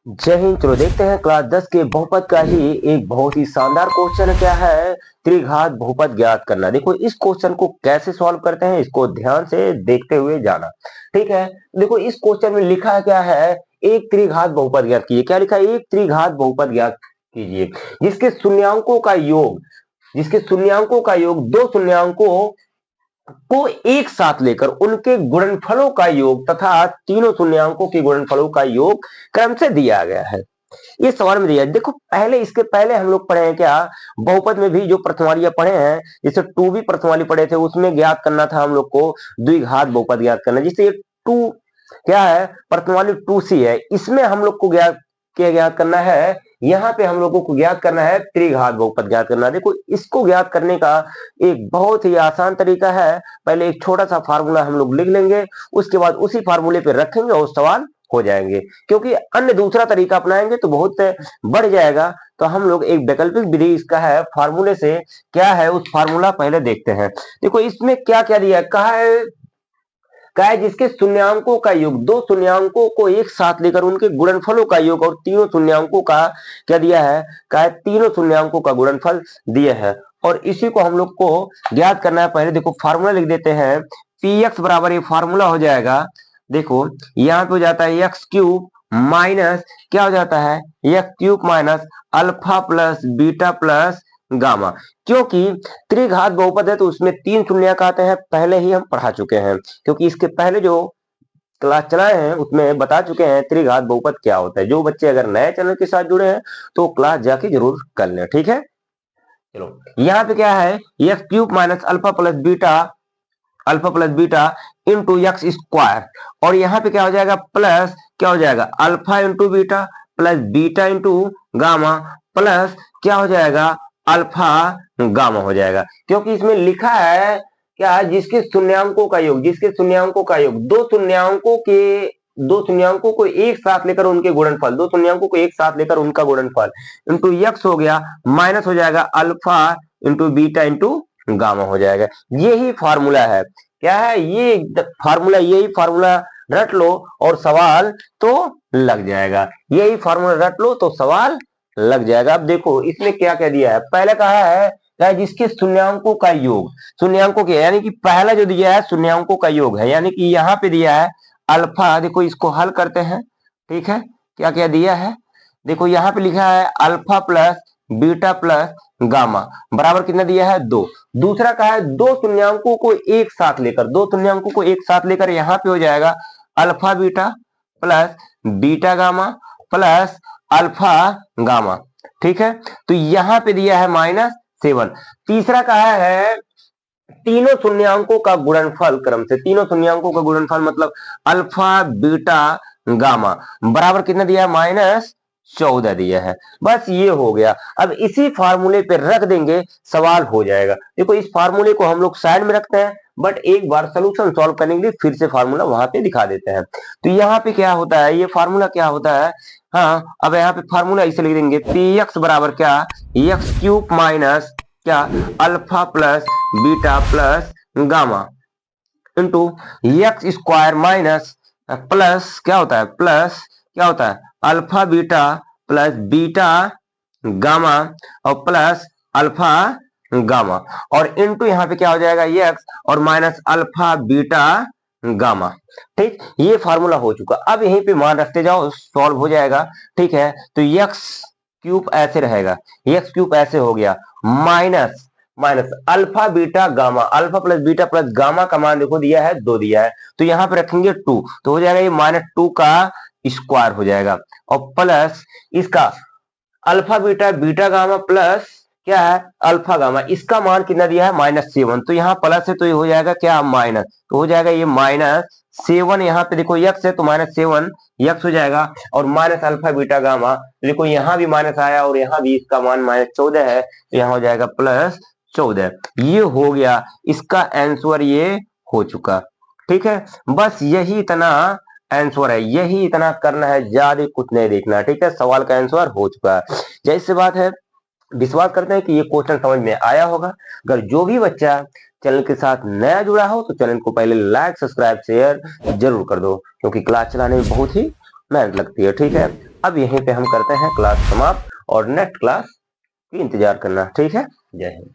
जय हिंद। चलो देखते हैं क्लास 10 के बहुपद का ही एक बहुत ही शानदार क्वेश्चन क्या है। त्रिघात बहुपद ज्ञात करना। देखो इस क्वेश्चन को कैसे सॉल्व करते हैं, इसको ध्यान से देखते हुए जाना। ठीक है, देखो इस क्वेश्चन में लिखा क्या है, एक त्रिघात बहुपद ज्ञात कीजिए। क्या लिखा है, एक त्रिघात बहुपद ज्ञात कीजिए जिसके शून्यांकों का योग, दो शून्यांकों को एक साथ लेकर उनके गुणनफलों का योग तथा तीनों शून्यांकों के गुणनफलों का योग क्रम से दिया गया है। ये सवाल में दिया है। देखो पहले, इसके पहले हम लोग पढ़े हैं क्या, बहुपद में भी जो प्रथमालियां पढ़े हैं, जैसे टू भी प्रथमाली पढ़े थे, उसमें ज्ञात करना था हम लोग को द्विघात बहुपद ज्ञात करना। जिससे ये टू क्या है, प्रथमाली 2c है, इसमें हम लोग को ज्ञात करना है। यहाँ पे हम लोगों को ज्ञात करना है त्रिघात बहुपद ज्ञात करना। देखो इसको ज्ञात करने का एक बहुत ही आसान तरीका है। पहले एक छोटा सा फार्मूला हम लोग लिख लेंगे, उसके बाद उसी फार्मूले पे रखेंगे और सवाल हो जाएंगे। क्योंकि अन्य दूसरा तरीका अपनाएंगे तो बहुत बढ़ जाएगा, तो हम लोग एक वैकल्पिक विधि इसका है, फार्मूले से क्या है उस फार्मूला पहले देखते हैं। देखो इसमें क्या क्या दिया है, कहा है जिसके शून्यांकों का योग, दो शून्यांकों को एक साथ लेकर उनके गुणनफलों का योग, और तीनों शून्यांकों का क्या दिया है, कहा है तीनों शून्यांकों का गुणनफल दिया है। और इसी को हम लोग को ज्ञात करना है। पहले देखो फार्मूला लिख देते हैं, पी एक्स बराबर ये फार्मूला हो जाएगा। देखो यहाँ पे हो जाता है एक्स क्यूब माइनस क्या हो जाता है, x cube minus alpha plus beta plus gamma. क्योंकि त्रिघात बहुपद है तो उसमें तीन शून्य आते हैं, पहले ही हम पढ़ा चुके हैं। क्योंकि इसके पहले जो क्लास चलाए हैं उसमें बता चुके हैं त्रिघात बहुपद क्या होता है। जो बच्चे अगर नए चैनल के साथ जुड़े हैं तो क्लास जाके जरूर कर लें। ठीक है, चलो यहाँ पे क्या है, x cube minus alpha plus beta into x square, और यहाँ पे क्या हो जाएगा, प्लस क्या हो जाएगा, alpha into beta plus beta into gamma plus क्या हो जाएगा, अल्फा गामा हो जाएगा। क्योंकि इसमें लिखा है क्या, जिसके शून्यांकों का योग, दो शून्यांकों को एक साथ लेकर उनके गुणनफल, दो शून्यांकों को एक साथ लेकर उनका गुणनफल इंटू एक्स हो गया, माइनस हो जाएगा alpha into beta into gamma हो जाएगा। यही फार्मूला है। क्या है ये फार्मूला, यही फार्मूला रट लो और सवाल तो लग जाएगा। यही फार्मूला रट लो तो सवाल लग जाएगा। अब देखो इसमें क्या क्या दिया है, पहले कहा है क्या, जिसके शून्यांकों का योग, शून्यांकों के यानी कि पहला जो दिया है शून्यांकों का योग है, यानी कि यहाँ पे दिया है अल्फा। देखो इसको हल करते हैं। ठीक है, क्या क्या दिया है, देखो यहाँ पे लिखा है alpha plus beta plus gamma बराबर कितना दिया है, दो। दूसरा कहा है दो शून्यांकों को एक साथ लेकर, यहाँ पे हो जाएगा alpha beta plus beta gamma plus alpha gamma. ठीक है, तो यहाँ पे दिया है -7। तीसरा कहा है तीनों शून्यांकों का गुणनफल क्रम से, तीनों शून्यांकों का गुणनफल मतलब अल्फा बीटा गामा बराबर कितना दिया है, -14 दिया है। बस ये हो गया। अब इसी फार्मूले पे रख देंगे, सवाल हो जाएगा। देखो इस फार्मूले को हम लोग साइड में रखते हैं, बट एक बार सोल्यूशन सॉल्व करने के लिए फिर से फार्मूला वहां पे दिखा देते हैं। तो यहाँ पे क्या होता है, ये फार्मूला क्या होता है, हाँ अब यहाँ पे फार्मूला इसे लिख देंगे, पी एक्स बराबर क्या, एक्स क्यूब माइनस क्या, alpha plus beta plus gamma into x square minus plus क्या होता है, प्लस क्या होता है, alpha beta plus beta gamma और प्लस अल्फा गामा, और इंटू यहाँ पे क्या हो जाएगा, एक्स और माइनस अल्फा बीटा गामा। ठीक, ये फार्मूला हो चुका। अब यहीं पे मान रखते जाओ, सॉल्व हो जाएगा। ठीक है, तो एक्स क्यूब ऐसे रहेगा, एक्स क्यूब ऐसे हो गया, minus alpha beta gamma, alpha plus beta plus gamma का मान देखो दिया है 2 दिया है, तो यहाँ पे रखेंगे 2, तो हो जाएगा ये -2 का स्क्वायर हो जाएगा, और प्लस इसका alpha beta beta gamma plus क्या है, अल्फा गामा, इसका मान कितना दिया है, -7। तो यहाँ प्लस है तो ये हो जाएगा क्या, माइनस, तो हो जाएगा ये -7। यहाँ पे देखो एक्स है तो -7 एक्स हो जाएगा, और माइनस अल्फा बीटा गामा, देखो यहाँ भी माइनस आया और यहाँ भी इसका मान -14 है, तो यहाँ हो जाएगा +14। ये हो गया, इसका आंसर ये हो चुका। ठीक है, बस यही इतना आंसर है, यही इतना करना है, ज्यादा कुछ नहीं देखना। ठीक है, सवाल का आंसर हो चुका है। जैसे बात है, विश्वास करते हैं कि ये क्वेश्चन समझ में आया होगा। अगर जो भी बच्चा चैनल के साथ नया जुड़ा हो तो चैनल को पहले लाइक सब्सक्राइब शेयर जरूर कर दो, क्योंकि क्लास चलाने में बहुत ही मेहनत लगती है। ठीक है, अब यहीं पे हम करते हैं क्लास समाप्त और नेक्स्ट क्लास की इंतजार करना। ठीक है, जय हिंद।